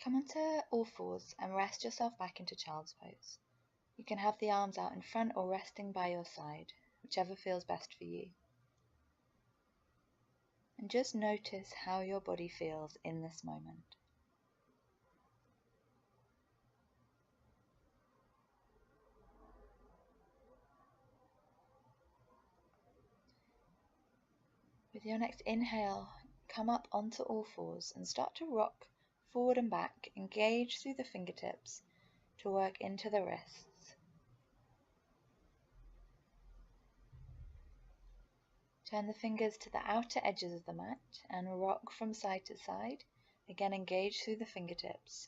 Come onto all fours and rest yourself back into child's pose. You can have the arms out in front or resting by your side, whichever feels best for you. And just notice how your body feels in this moment. With your next inhale, come up onto all fours and start to rock forward and back, engage through the fingertips to work into the wrists. Turn the fingers to the outer edges of the mat and rock from side to side. Again, engage through the fingertips.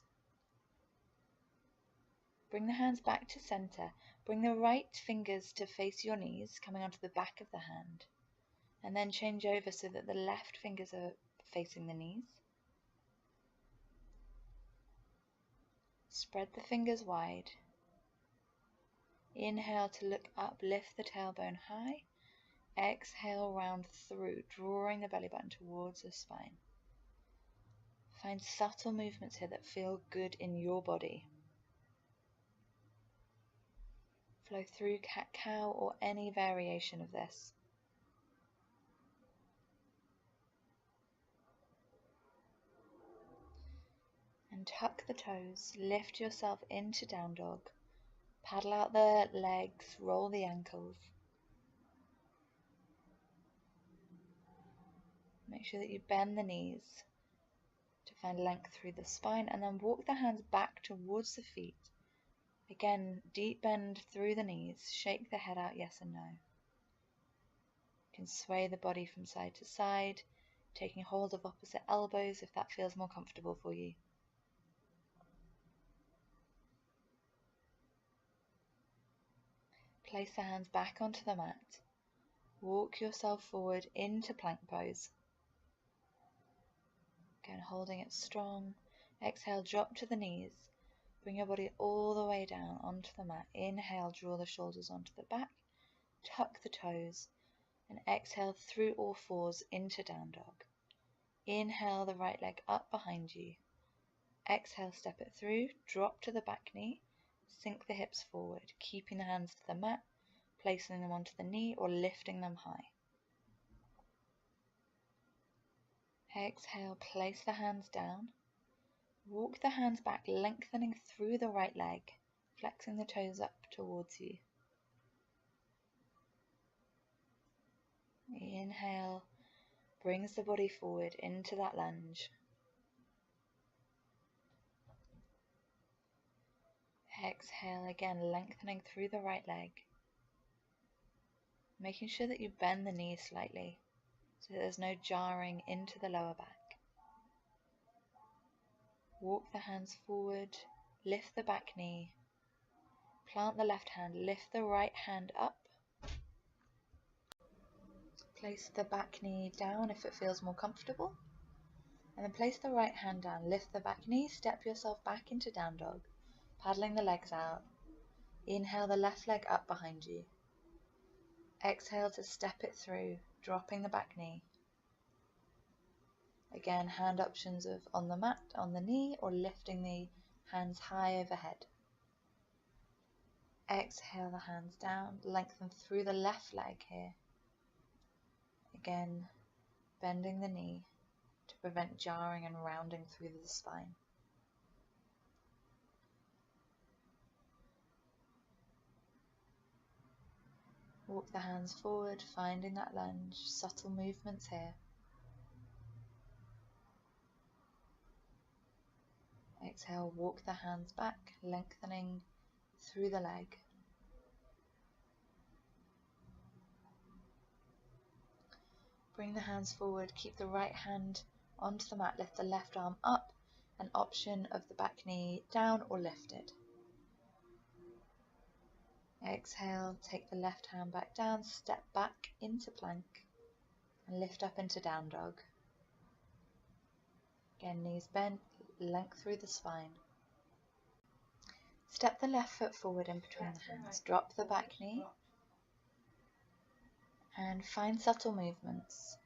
Bring the hands back to center. Bring the right fingers to face your knees, coming onto the back of the hand. And then change over so that the left fingers are facing the knees. Spread the fingers wide. Inhale to look up, lift the tailbone high. Exhale, round through, drawing the belly button towards the spine. Find subtle movements here that feel good in your body. Flow through cat-cow or any variation of this. And tuck the toes, lift yourself into down dog. Paddle out the legs, roll the ankles. Make sure that you bend the knees to find length through the spine, and then walk the hands back towards the feet. Again, deep bend through the knees, shake the head out yes and no. You can sway the body from side to side, taking hold of opposite elbows if that feels more comfortable for you. Place the hands back onto the mat. Walk yourself forward into plank pose. Again, holding it strong. Exhale, drop to the knees. Bring your body all the way down onto the mat. Inhale, draw the shoulders onto the back. Tuck the toes. And exhale through all fours into down dog. Inhale the right leg up behind you. Exhale, step it through. Drop to the back knee. Sink the hips forward, keeping the hands to the mat, placing them onto the knee or lifting them high. Exhale, place the hands down. Walk the hands back, lengthening through the right leg, flexing the toes up towards you. Inhale, brings the body forward into that lunge. Exhale again, lengthening through the right leg. Making sure that you bend the knee slightly so that there's no jarring into the lower back. Walk the hands forward, lift the back knee, plant the left hand, lift the right hand up. Place the back knee down if it feels more comfortable. And then place the right hand down, lift the back knee, step yourself back into down dog, paddling the legs out. Inhale the left leg up behind you. Exhale to step it through, dropping the back knee. Again, hand options of on the mat, on the knee, or lifting the hands high overhead. Exhale the hands down, lengthen through the left leg here. Again, bending the knee to prevent jarring and rounding through the spine. Walk the hands forward, finding that lunge, subtle movements here. Exhale, walk the hands back, lengthening through the leg. Bring the hands forward, keep the right hand onto the mat, lift the left arm up, an option of the back knee down or lifted. Exhale, take the left hand back down, step back into plank and lift up into down dog. Again, knees bent, length through the spine. Step the left foot forward in between the hands, drop the back knee and find subtle movements.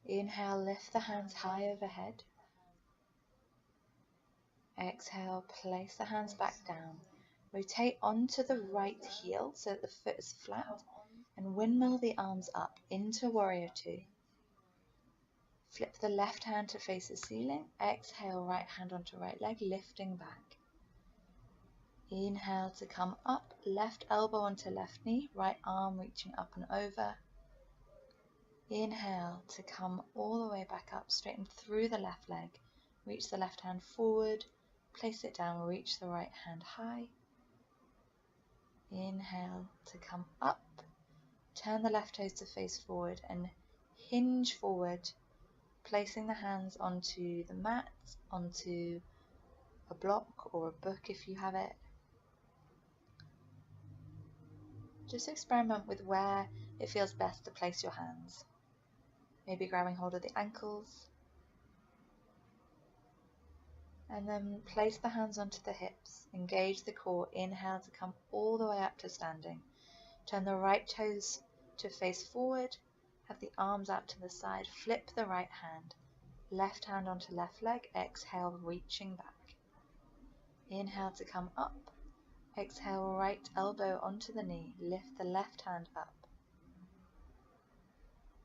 Inhale, lift the hands high overhead. Exhale, place the hands back down. Rotate onto the right heel so that the foot is flat and windmill the arms up into Warrior Two. Flip the left hand to face the ceiling. Exhale, right hand onto right leg, lifting back. Inhale to come up, left elbow onto left knee, right arm reaching up and over. Inhale to come all the way back up, straighten through the left leg. Reach the left hand forward, place it down, reach the right hand high. Inhale to come up, turn the left toes to face forward and hinge forward, placing the hands onto the mat, onto a block or a book if you have it. Just experiment with where it feels best to place your hands. Maybe grabbing hold of the ankles. And then place the hands onto the hips. Engage the core. Inhale to come all the way up to standing. Turn the right toes to face forward. Have the arms out to the side. Flip the right hand. Left hand onto left leg. Exhale, reaching back. Inhale to come up. Exhale, right elbow onto the knee. Lift the left hand up.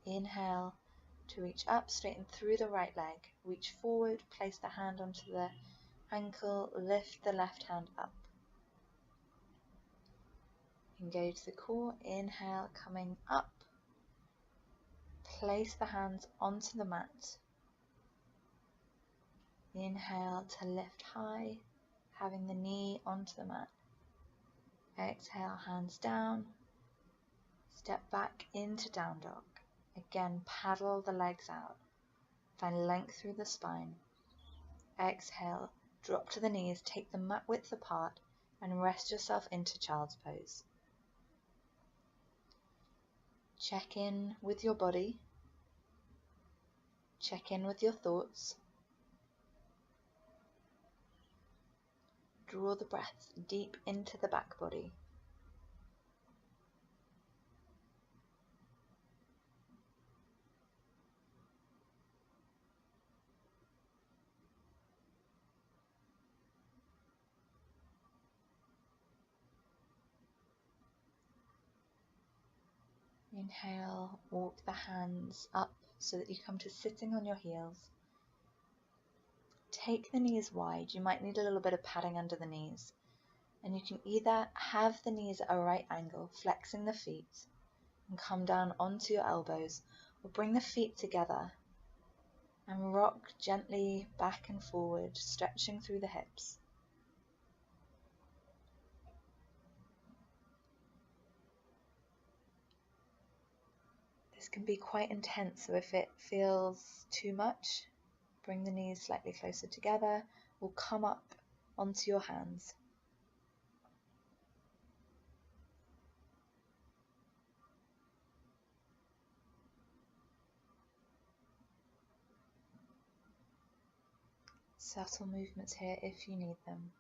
Inhale to reach up, straighten through the right leg. Reach forward, place the hand onto the ankle, lift the left hand up. Engage the core. Inhale, coming up. Place the hands onto the mat. Inhale to lift high, having the knee onto the mat. Exhale, hands down. Step back into down dog. Again, paddle the legs out. Find length through the spine. Exhale, drop to the knees, take the mat width apart, and rest yourself into child's pose. Check in with your body. Check in with your thoughts. Draw the breath deep into the back body. Inhale, walk the hands up so that you come to sitting on your heels. Take the knees wide. You might need a little bit of padding under the knees. And you can either have the knees at a right angle, flexing the feet, and come down onto your elbows, or bring the feet together and rock gently back and forward, stretching through the hips. This can be quite intense, so if it feels too much, bring the knees slightly closer together or come up onto your hands. Subtle movements here if you need them.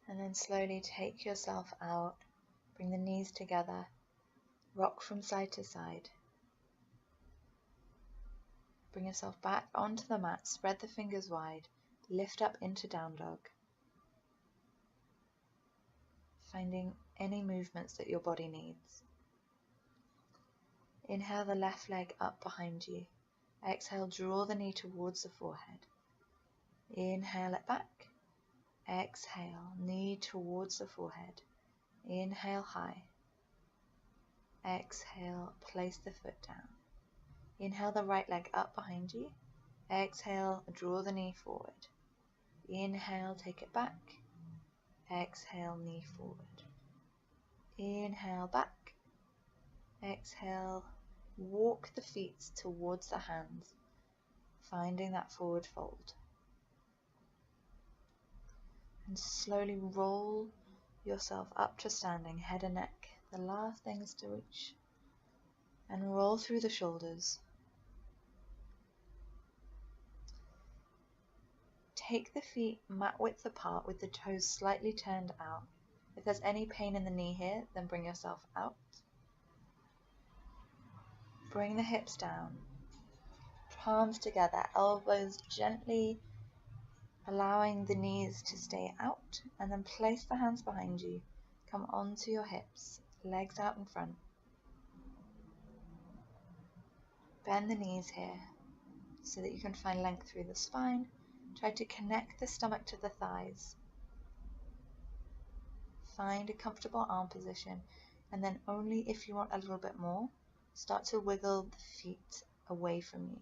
And then slowly take yourself out, bring the knees together, rock from side to side. Bring yourself back onto the mat, spread the fingers wide, lift up into down dog. Finding any movements that your body needs. Inhale the left leg up behind you. Exhale, draw the knee towards the forehead. Inhale it back. Exhale, knee towards the forehead. Inhale high. Exhale, place the foot down. Inhale the right leg up behind you. Exhale, draw the knee forward. Inhale, take it back. Exhale, knee forward. Inhale back. Exhale, walk the feet towards the hands, finding that forward fold. And slowly roll yourself up to standing, head and neck, the last things to reach. And roll through the shoulders. Take the feet mat width apart with the toes slightly turned out. If there's any pain in the knee here, then bring yourself out. Bring the hips down, palms together, elbows gently allowing the knees to stay out, and then place the hands behind you. Come onto your hips, legs out in front. Bend the knees here so that you can find length through the spine. Try to connect the stomach to the thighs. Find a comfortable arm position, and then only if you want a little bit more, start to wiggle the feet away from you,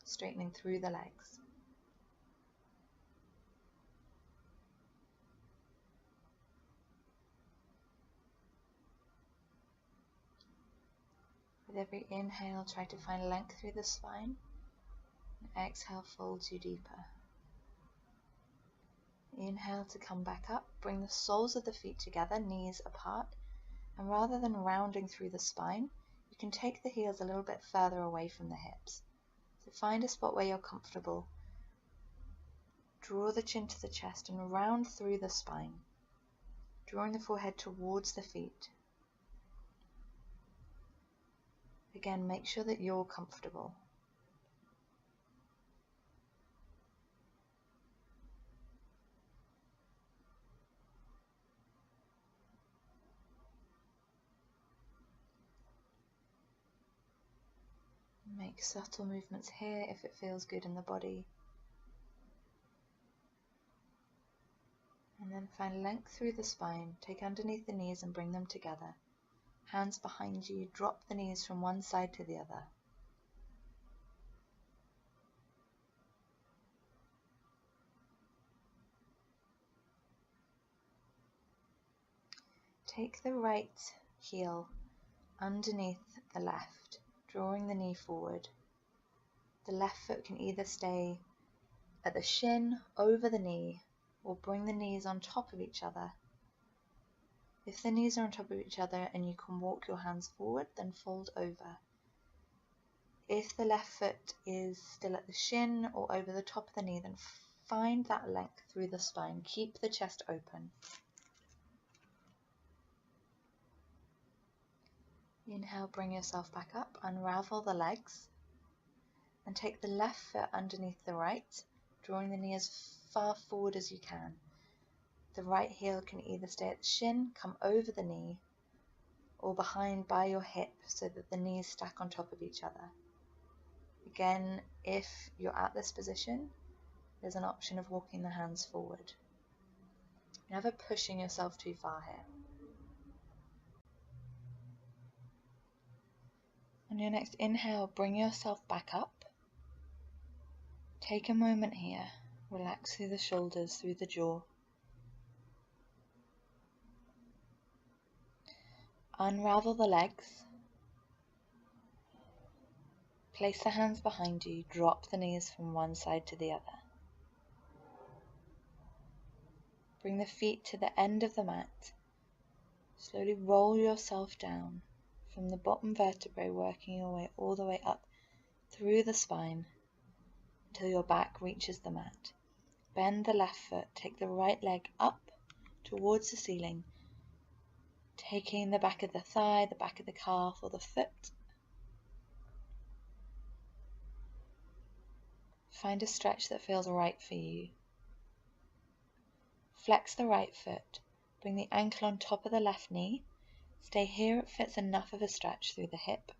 straightening through the legs. With every inhale, try to find length through the spine, and exhale folds you deeper. Inhale to come back up, bring the soles of the feet together, knees apart, and rather than rounding through the spine, you can take the heels a little bit further away from the hips. So find a spot where you're comfortable. Draw the chin to the chest and round through the spine, drawing the forehead towards the feet. Again, make sure that you're comfortable. Make subtle movements here if it feels good in the body. And then find length through the spine. Take underneath the knees and bring them together. Hands behind you, drop the knees from one side to the other. Take the right heel underneath the left, drawing the knee forward. The left foot can either stay at the shin, over the knee, or bring the knees on top of each other. If the knees are on top of each other and you can walk your hands forward, then fold over. If the left foot is still at the shin or over the top of the knee, then find that length through the spine. Keep the chest open. Inhale, bring yourself back up, unravel the legs, and take the left foot underneath the right, drawing the knee as far forward as you can. The right heel can either stay at the shin, come over the knee, or behind by your hip so that the knees stack on top of each other. Again, if you're at this position, there's an option of walking the hands forward. Never pushing yourself too far here. On your next inhale, bring yourself back up. Take a moment here. Relax through the shoulders, through the jaw. Unravel the legs. Place the hands behind you. Drop the knees from one side to the other. Bring the feet to the end of the mat. Slowly roll yourself down from the bottom vertebrae, working your way all the way up through the spine until your back reaches the mat. Bend the left foot, take the right leg up towards the ceiling, taking the back of the thigh, the back of the calf or the foot. Find a stretch that feels right for you. Flex the right foot, bring the ankle on top of the left knee. Stay here, it fits enough of a stretch through the hip.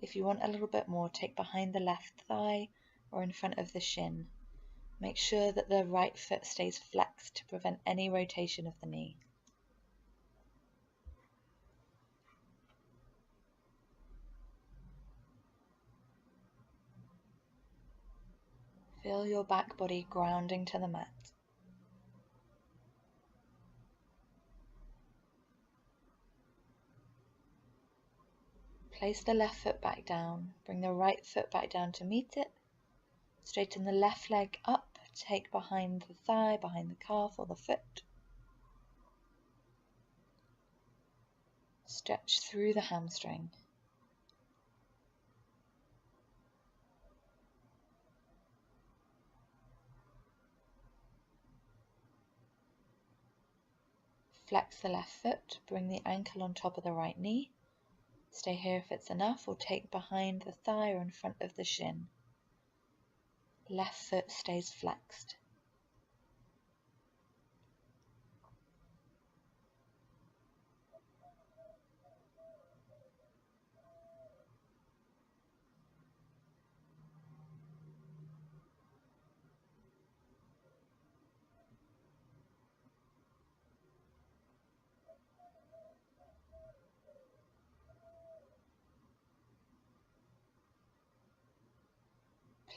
If you want a little bit more, take behind the left thigh or in front of the shin. Make sure that the right foot stays flexed to prevent any rotation of the knee. Feel your back body grounding to the mat. Place the left foot back down, bring the right foot back down to meet it. Straighten the left leg up, take behind the thigh, behind the calf or the foot. Stretch through the hamstring. Flex the left foot, bring the ankle on top of the right knee. Stay here if it's enough, or take behind the thigh or in front of the shin. Left foot stays flexed.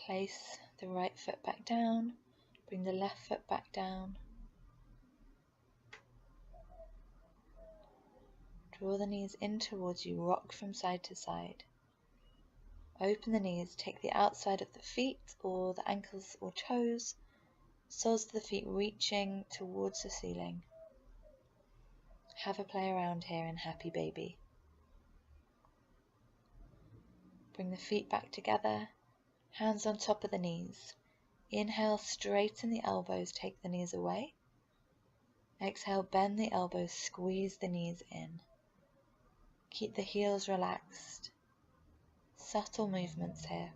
Place the right foot back down, bring the left foot back down. Draw the knees in towards you, rock from side to side. Open the knees, take the outside of the feet or the ankles or toes, soles of the feet reaching towards the ceiling. Have a play around here in Happy Baby. Bring the feet back together, hands on top of the knees. Inhale, straighten the elbows, take the knees away. Exhale, bend the elbows, squeeze the knees in. Keep the heels relaxed. Subtle movements here.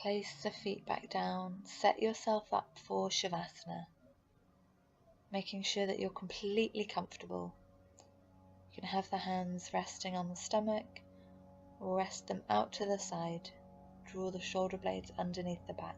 Place the feet back down, set yourself up for Shavasana, making sure that you're completely comfortable. You can have the hands resting on the stomach or rest them out to the side. Draw the shoulder blades underneath the back.